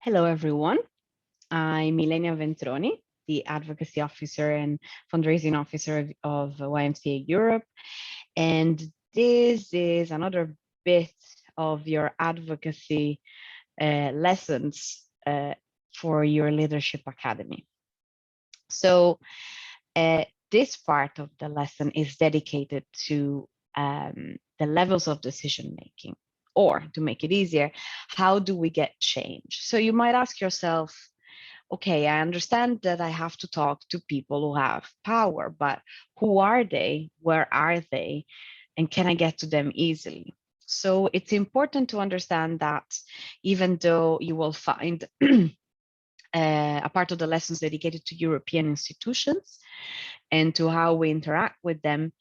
Hello, everyone. I'm Milenia Ventroni, the Advocacy Officer and Fundraising Officer of YMCA Europe. And this is another bit of your advocacy lessons for your Leadership Academy. So this part of the lesson is dedicated to the levels of decision making, or to make it easier, how do we get change? So you might ask yourself, okay, I understand that I have to talk to people who have power, but who are they? Where are they? And can I get to them easily? So it's important to understand that even though you will find a part of the lessons dedicated to European institutions and to how we interact with them,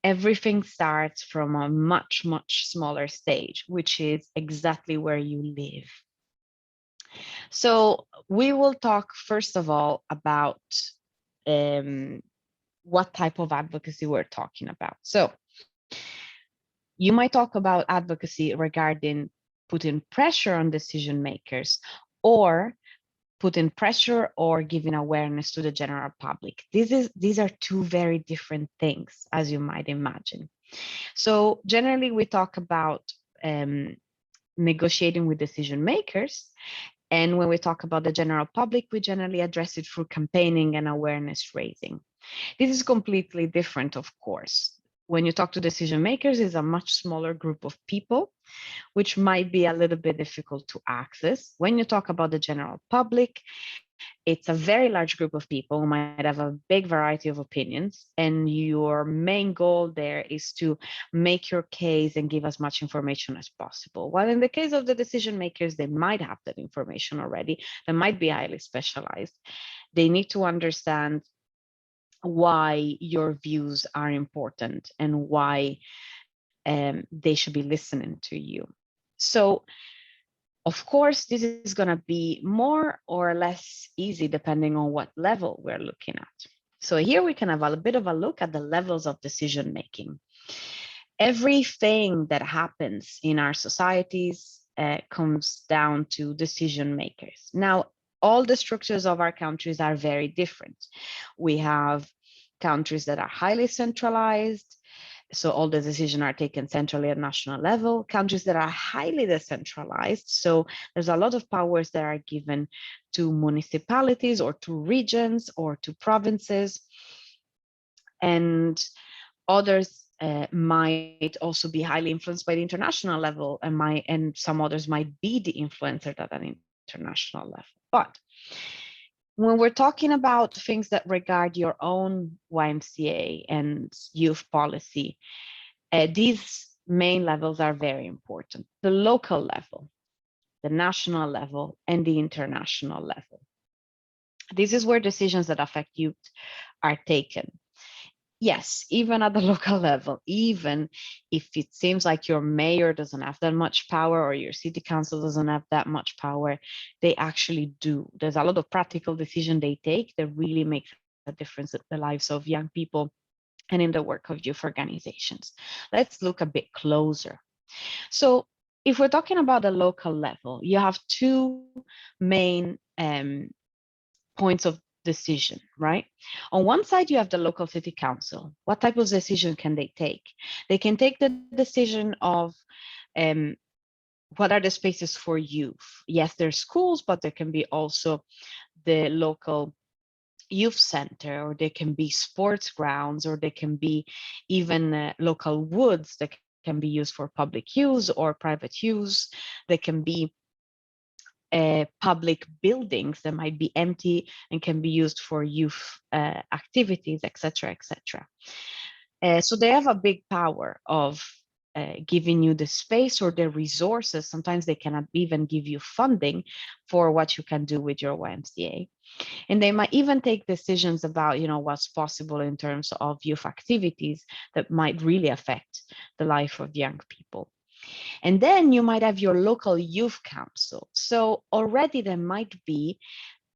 everything starts from a much, much smaller stage, which is exactly where you live. So we will talk first of all about what type of advocacy we're talking about. So you might talk about advocacy regarding putting pressure on decision makers, or putting pressure or giving awareness to the general public. These are two very different things, as you might imagine. So generally we talk about negotiating with decision makers. And when we talk about the general public, we generally address it through campaigning and awareness raising. This is completely different, of course. When you talk to decision makers, it's a much smaller group of people, which might be a little bit difficult to access. When you talk about the general public, it's a very large group of people who might have a big variety of opinions, and your main goal there is to make your case and give as much information as possible. While in the case of the decision makers, they might have that information already, they might be highly specialized. They need to understand why your views are important and why they should be listening to you. So of course, this is going to be more or less easy depending on what level we're looking at. So here we can have a bit of a look at the levels of decision making. Everything that happens in our societies comes down to decision makers. Now, all the structures of our countries are very different. We have countries that are highly centralized, so all the decisions are taken centrally at national level. Countries that are highly decentralized, so there's a lot of powers that are given to municipalities or to regions or to provinces. And others might also be highly influenced by the international level, and some others might be the influencer at an international level. But when we're talking about things that regard your own YMCA and youth policy, these main levels are very important: the local level, the national level, and the international level. This is where decisions that affect youth are taken. Yes, even at the local level, even if it seems like your mayor doesn't have that much power or your city council doesn't have that much power, they actually do. There's a lot of practical decision they take that really makes a difference in the lives of young people and in the work of youth organizations. Let's look a bit closer. So if we're talking about the local level, you have two main points of decision, right? On one side, you have the local city council. What type of decision can they take? They can take the decision of um, what are the spaces for youth? Yes, there's schools, but there can be also the local youth center, or there can be sports grounds, or there can be even local woods that can be used for public use or private use. There can be public buildings that might be empty and can be used for youth activities, etc., etc. So they have a big power of giving you the space or the resources. Sometimes they cannot even give you funding for what you can do with your YMCA. And they might even take decisions about, what's possible in terms of youth activities that might really affect the life of young people. And then you might have your local youth council. So already there might be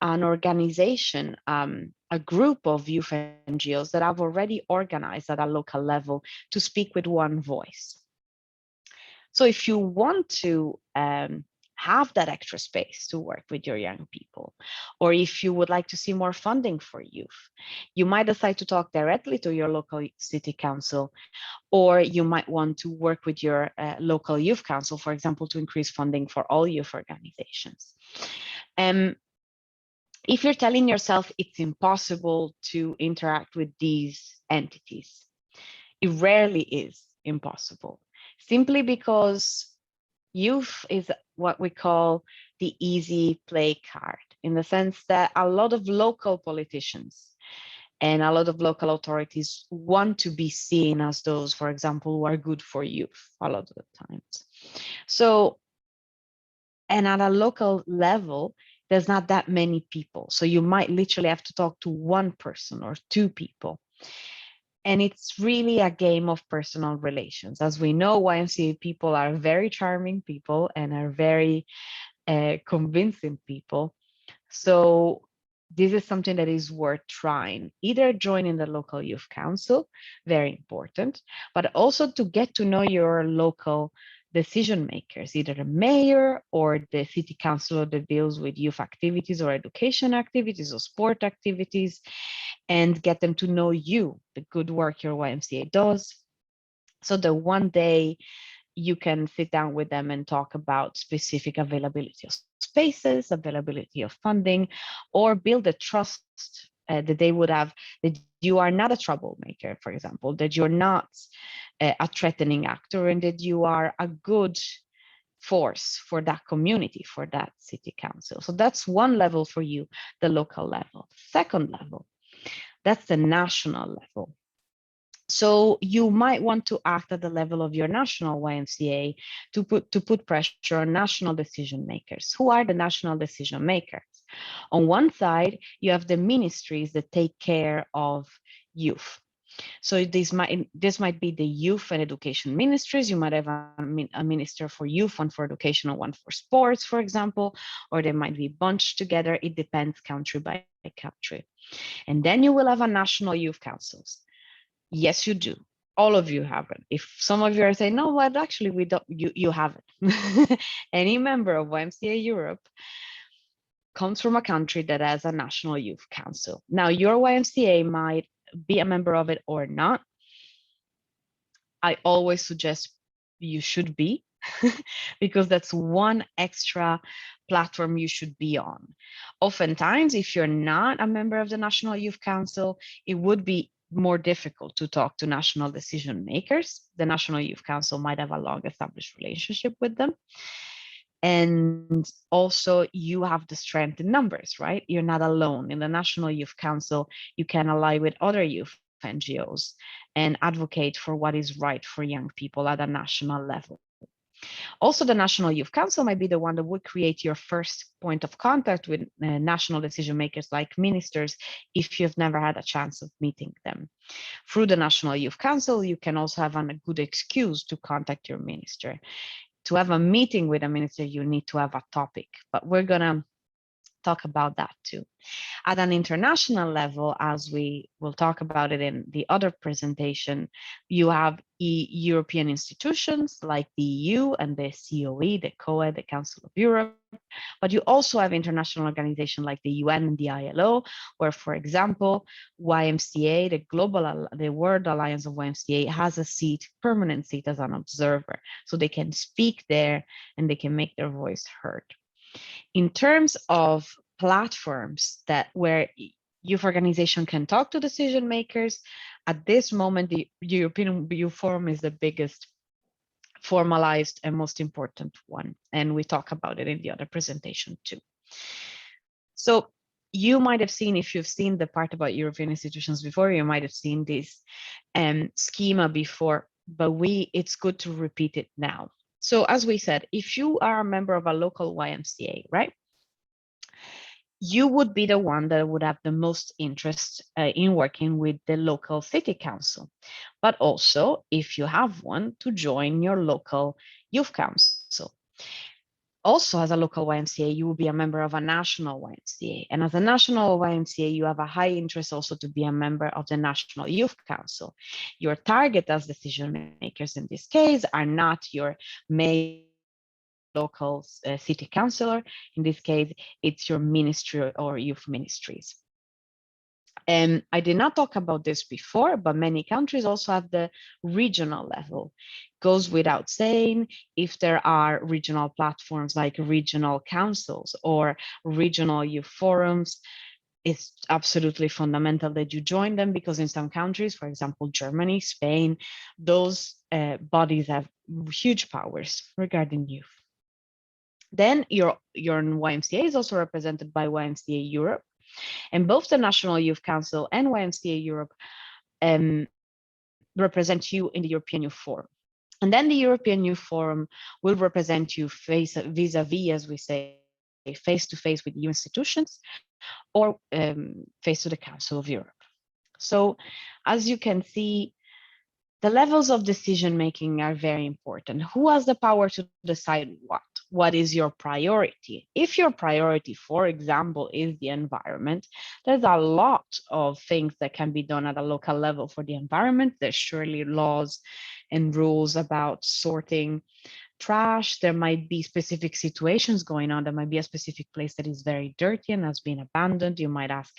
an organization, a group of youth NGOs that have already organized at a local level to speak with one voice. So if you want to have that extra space to work with your young people, or if you would like to see more funding for youth, you might decide to talk directly to your local city council, or you might want to work with your local youth council, for example, to increase funding for all youth organizations. If you're telling yourself it's impossible to interact with these entities, it rarely is impossible, simply because youth is what we call the easy play card, in the sense that a lot of local politicians and a lot of local authorities want to be seen as those, for example, who are good for youth a lot of the times. So, and at a local level, there's not that many people. So you might literally have to talk to one person or two people. And it's really a game of personal relations. As we know, YMCA people are very charming people and are very convincing people. So this is something that is worth trying. Either joining the local youth council, very important, but also to get to know your local decision makers, either the mayor or the city councilor that deals with youth activities or education activities or sport activities, and get them to know you, the good work your YMCA does, so that one day you can sit down with them and talk about specific availability of spaces, availability of funding, or build a trust that they would have, that you are not a troublemaker, for example, that you're not a threatening actor, and that you are a good force for that community, for that city council. So that's one level for you, the local level. Second level, that's the national level. So you might want to act at the level of your national YMCA to put pressure on national decision makers. Who are the national decision makers? On one side, you have the ministries that take care of youth. So this might be the youth and education ministries. You might have a minister for youth, one for education, or one for sports, for example, or they might be bunched together. It depends country by country. And then you will have a national youth councils. Yes, you do. All of you have it. If some of you are saying, no, but actually we don't, you have it. Any member of YMCA Europe comes from a country that has a national youth council. Now, your YMCA might be a member of it or not. I always suggest you should be, because that's one extra platform you should be on. Oftentimes, if you're not a member of the National Youth Council, it would be more difficult to talk to national decision makers. The National Youth Council might have a long established relationship with them. And also you have the strength in numbers, right? You're not alone. In the National Youth Council, you can ally with other youth NGOs and advocate for what is right for young people at a national level. Also, the National Youth Council might be the one that would create your first point of contact with national decision makers like ministers if you've never had a chance of meeting them. Through the National Youth Council, you can also have a good excuse to contact your minister. To have a meeting with a minister, you need to have a topic, but we're going to talk about that too. At an international level, as we will talk about it in the other presentation, you have European institutions like the EU and the COE, the COE, the Council of Europe, but you also have international organizations like the UN and the ILO, where, for example, YMCA, the World Alliance of YMCA, has a seat, permanent seat as an observer, so they can speak there and they can make their voice heard. In terms of platforms where youth organization can talk to decision makers, at this moment, the European Youth Forum is the biggest formalized and most important one. And we talk about it in the other presentation too. So you might have seen, if you've seen the part about European institutions before, you might have seen this schema before, but it's good to repeat it now. So as we said, if you are a member of a local YMCA, right, you would be the one that would have the most interest in working with the local city council, but also, if you have one, to join your local youth council. Also, as a local YMCA, you will be a member of a national YMCA. And as a national YMCA, you have a high interest also to be a member of the National Youth Council. Your target as decision makers in this case are not your mayor local city councillor. In this case, it's your ministry or youth ministries. And I did not talk about this before, but many countries also have the regional level. Goes without saying, if there are regional platforms like regional councils or regional youth forums, it's absolutely fundamental that you join them, because in some countries, for example, Germany, Spain, those bodies have huge powers regarding youth. Then your YMCA is also represented by YMCA Europe, and both the National Youth Council and YMCA Europe represent you in the European Youth Forum. And then the European Youth Forum will represent you vis-a-vis, as we say, face-to-face with EU institutions, or face to the Council of Europe. So as you can see, the levels of decision making are very important. Who has the power to decide what? What is your priority? If your priority, for example, is the environment, there's a lot of things that can be done at a local level for the environment. There's surely laws and rules about sorting trash. There might be specific situations going on. There might be a specific place that is very dirty and has been abandoned. You might ask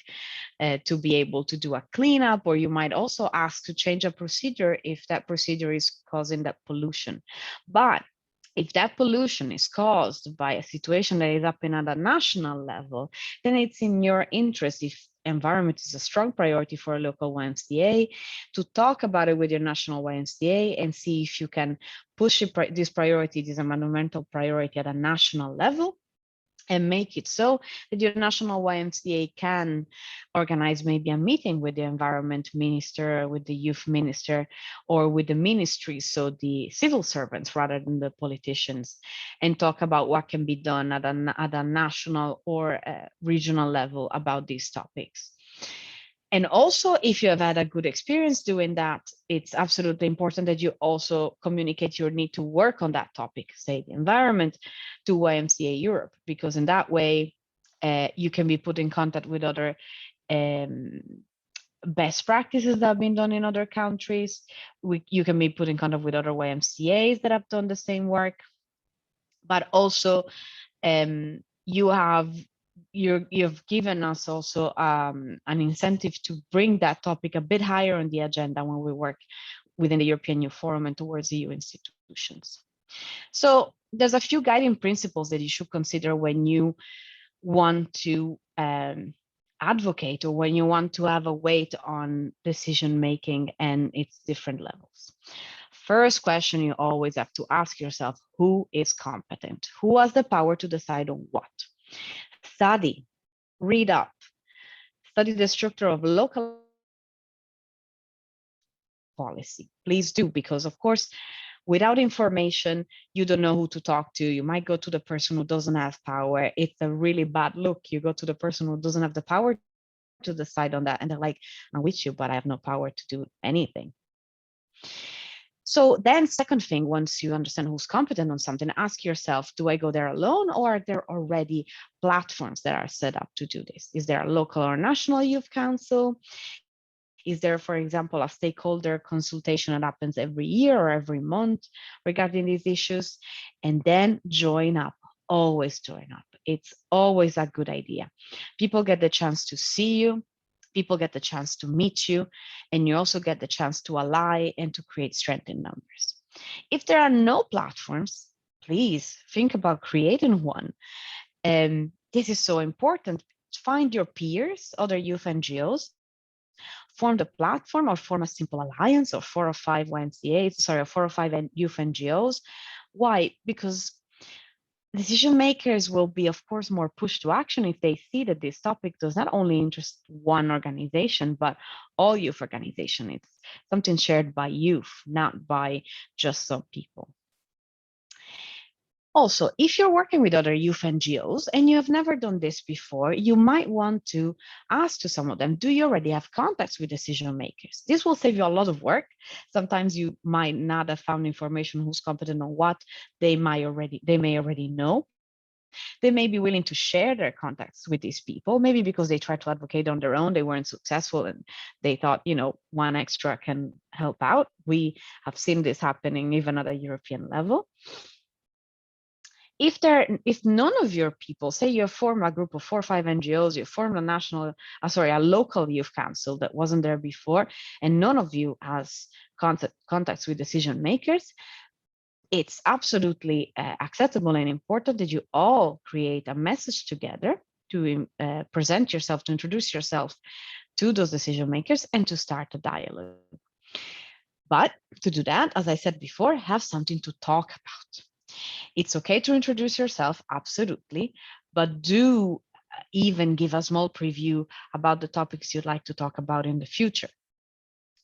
to be able to do a cleanup, or you might also ask to change a procedure if that procedure is causing that pollution. But if that pollution is caused by a situation that is happening at a national level, then it's in your interest, if environment is a strong priority for a local YMCA, to talk about it with your national YMCA and see if you can push this priority, this environmental priority, at a national level, and make it so that your national YMCA can organize maybe a meeting with the environment minister, with the youth minister, or with the ministries, so the civil servants rather than the politicians, and talk about what can be done at a national or regional level about these topics. And also, if you have had a good experience doing that, it's absolutely important that you also communicate your need to work on that topic, say the environment, to YMCA Europe, because in that way, you can be put in contact with other best practices that have been done in other countries. You can be put in contact with other YMCAs that have done the same work, but also you've given us also an incentive to bring that topic a bit higher on the agenda when we work within the European Youth Forum and towards EU institutions. So there's a few guiding principles that you should consider when you want to advocate, or when you want to have a weight on decision making and its different levels. First question you always have to ask yourself: who is competent? Who has the power to decide on what? Study, read up, study the structure of local policy. Please do, because of course, without information, you don't know who to talk to. You might go to the person who doesn't have power. It's a really bad look. You go to the person who doesn't have the power to decide on that, and they're like, I'm with you, but I have no power to do anything. So then, second thing, once you understand who's competent on something, ask yourself, do I go there alone, or are there already platforms that are set up to do this? Is there a local or national youth council? Is there, for example, a stakeholder consultation that happens every year or every month regarding these issues? And then join up. Always join up. It's always a good idea. People get the chance to see you. People get the chance to meet you, and you also get the chance to ally and to create strength in numbers. If there are no platforms, please think about creating one. This is so important. Find your peers, other youth NGOs, form the platform, or form a simple alliance, or 4 or 5 YMCAs, sorry, 4 or 5 youth NGOs. Why? Because decision makers will be, of course, more pushed to action if they see that this topic does not only interest one organization, but all youth organizations. It's something shared by youth, not by just some people. Also, if you're working with other youth NGOs and you have never done this before, you might want to ask to some of them, do you already have contacts with decision makers? This will save you a lot of work. Sometimes you might not have found information who's competent on what. They may already know. They may be willing to share their contacts with these people, maybe because they tried to advocate on their own, they weren't successful, and they thought, one extra can help out. We have seen this happening even at a European level. If none of your people, say you form a group of 4 or 5 NGOs, you formed a local youth council that wasn't there before, and none of you has contacts with decision makers, it's absolutely acceptable and important that you all create a message together to present yourself, to introduce yourself to those decision makers and to start a dialogue. But to do that, as I said before, have something to talk about. It's okay to introduce yourself, absolutely, but do even give a small preview about the topics you'd like to talk about in the future.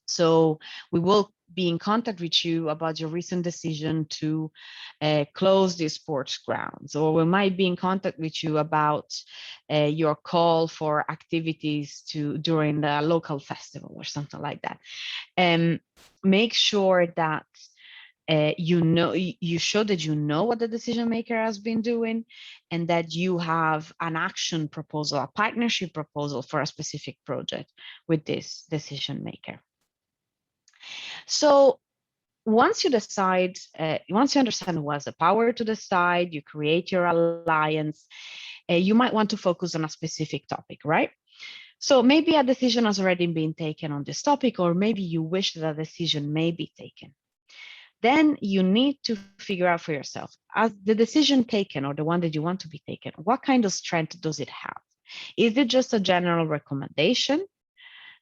So we will be in contact with you about your recent decision to close the sports grounds, or we might be in contact with you about your call for activities during the local festival or something like that. And make sure that you show that you know what the decision maker has been doing, and that you have an action proposal, a partnership proposal for a specific project with this decision maker. So once you decide, once you understand who has the power to decide, you create your alliance, you might want to focus on a specific topic, right? So maybe a decision has already been taken on this topic, or maybe you wish that a decision may be taken. Then you need to figure out for yourself, as the decision taken or the one that you want to be taken, what kind of strength does it have? Is it just a general recommendation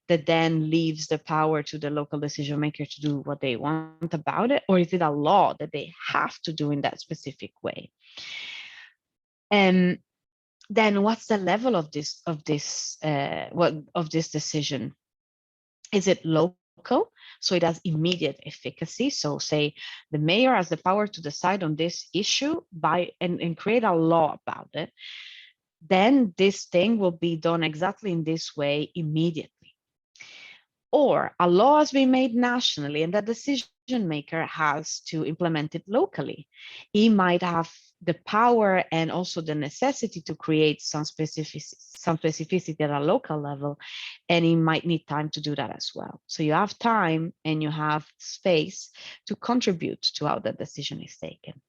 that then leaves the power to the local decision maker to do what they want about it? Or is it a law that they have to do in that specific way? And then what's the level of this decision? Is it local, so it has immediate efficacy? So say the mayor has the power to decide on this issue and create a law about it, then this thing will be done exactly in this way immediately. Or a law has been made nationally and the decision maker has to implement it locally. He might have the power and also the necessity to create some specificity at a local level, and he might need time to do that as well. So you have time and you have space to contribute to how the decision is taken.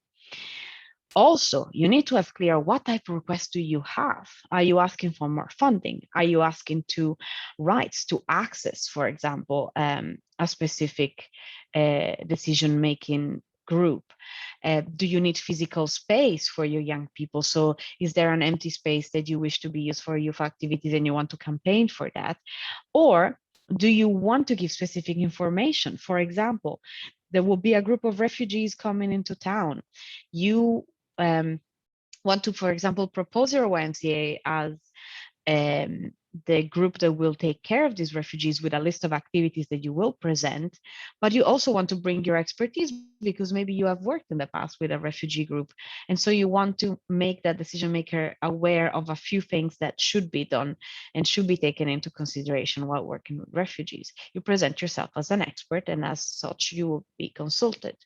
Also, you need to have clear what type of request do you have? Are you asking for more funding? Are you asking to rights to access, for example, a specific decision-making group? Do you need physical space for your young people? So is there an empty space that you wish to be used for youth activities and you want to campaign for that? Or do you want to give specific information? For example, there will be a group of refugees coming into town. You want to, for example, propose your YMCA as the group that will take care of these refugees with a list of activities that you will present, but you also want to bring your expertise because maybe you have worked in the past with a refugee group. And so you want to make that decision maker aware of a few things that should be done and should be taken into consideration while working with refugees. You present yourself as an expert, and as such, you will be consulted.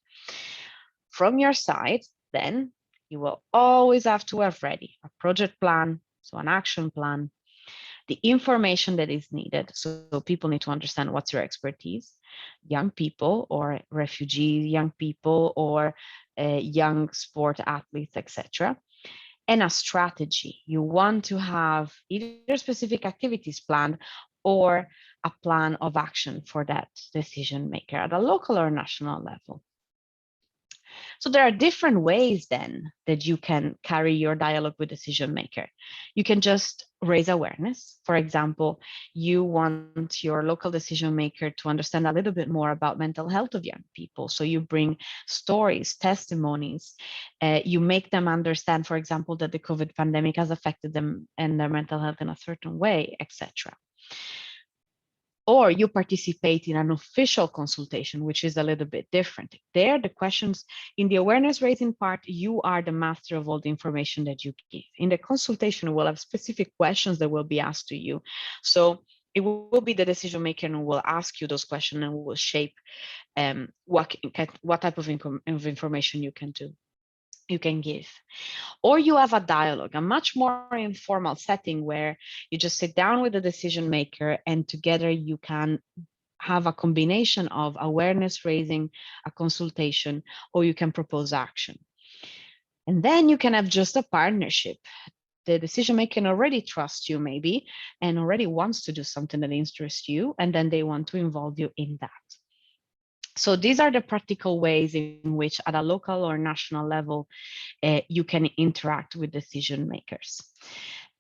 From your side, then, you will always have to have ready a project plan, so an action plan, the information that is needed. So people need to understand what's your expertise, young people or refugees, young people or young sport athletes, etc. And a strategy. You want to have either specific activities planned or a plan of action for that decision maker at a local or national level. So there are different ways then that you can carry your dialogue with decision maker. You can just raise awareness. For example, you want your local decision maker to understand a little bit more about mental health of young people. So you bring stories, testimonies, you make them understand, for example, that the COVID pandemic has affected them and their mental health in a certain way, etc. Or you participate in an official consultation, which is a little bit different. There, the questions in the awareness raising part, you are the master of all the information that you give. In the consultation, we'll have specific questions that will be asked to you. So it will be the decision maker who will ask you those questions and will shape what type of information you can give. Or you have a dialogue, a much more informal setting where you just sit down with the decision maker and together you can have a combination of awareness raising, a consultation, or you can propose action. And then you can have just a partnership. The decision maker can already trust you maybe and already wants to do something that interests you, and then they want to involve you in that. So these are the practical ways in which at a local or national level you can interact with decision makers.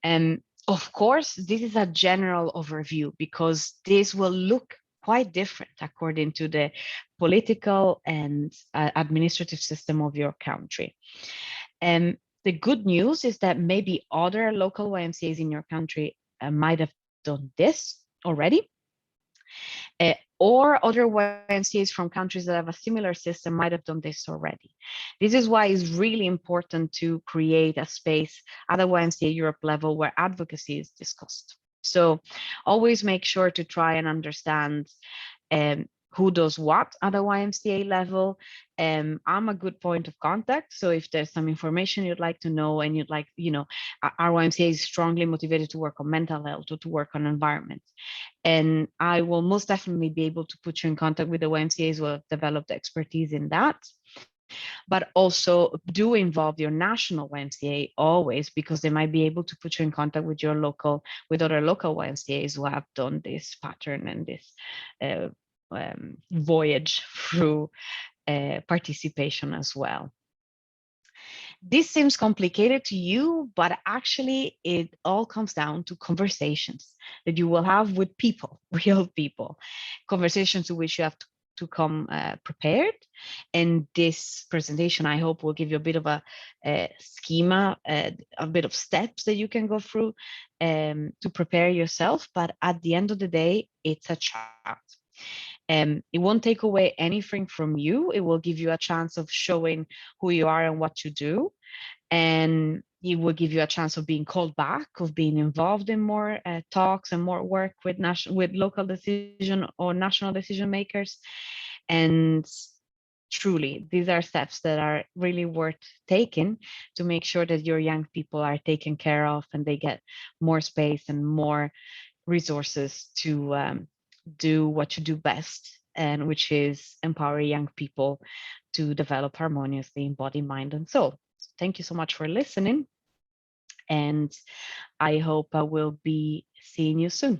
And of course, this is a general overview because this will look quite different according to the political and administrative system of your country. And the good news is that maybe other local YMCAs in your country might have done this already. Or other YMCAs from countries that have a similar system might have done this already. This is why it's really important to create a space at a YMCA Europe level where advocacy is discussed. So always make sure to try and understand who does what at a YMCA level. I'm a good point of contact. So if there's some information you'd like to know and you'd like, our YMCA is strongly motivated to work on mental health or to work on environment. And I will most definitely be able to put you in contact with the YMCAs who have developed expertise in that. But also do involve your national YMCA always, because they might be able to put you in contact with with other local YMCAs who have done this pattern and this voyage through participation as well. This seems complicated to you, but actually it all comes down to conversations that you will have with people, real people, conversations to which you have to come prepared. And this presentation, I hope, will give you a bit of a schema, a bit of steps that you can go through to prepare yourself. But at the end of the day, it's a chat. It won't take away anything from you. It will give you a chance of showing who you are and what you do. And it will give you a chance of being called back, of being involved in more talks and more work with local decision or national decision makers. And truly, these are steps that are really worth taking to make sure that your young people are taken care of and they get more space and more resources to do what you do best, and which is empower young people to develop harmoniously in body, mind, and soul. So thank you so much for listening, and I hope I will be seeing you soon.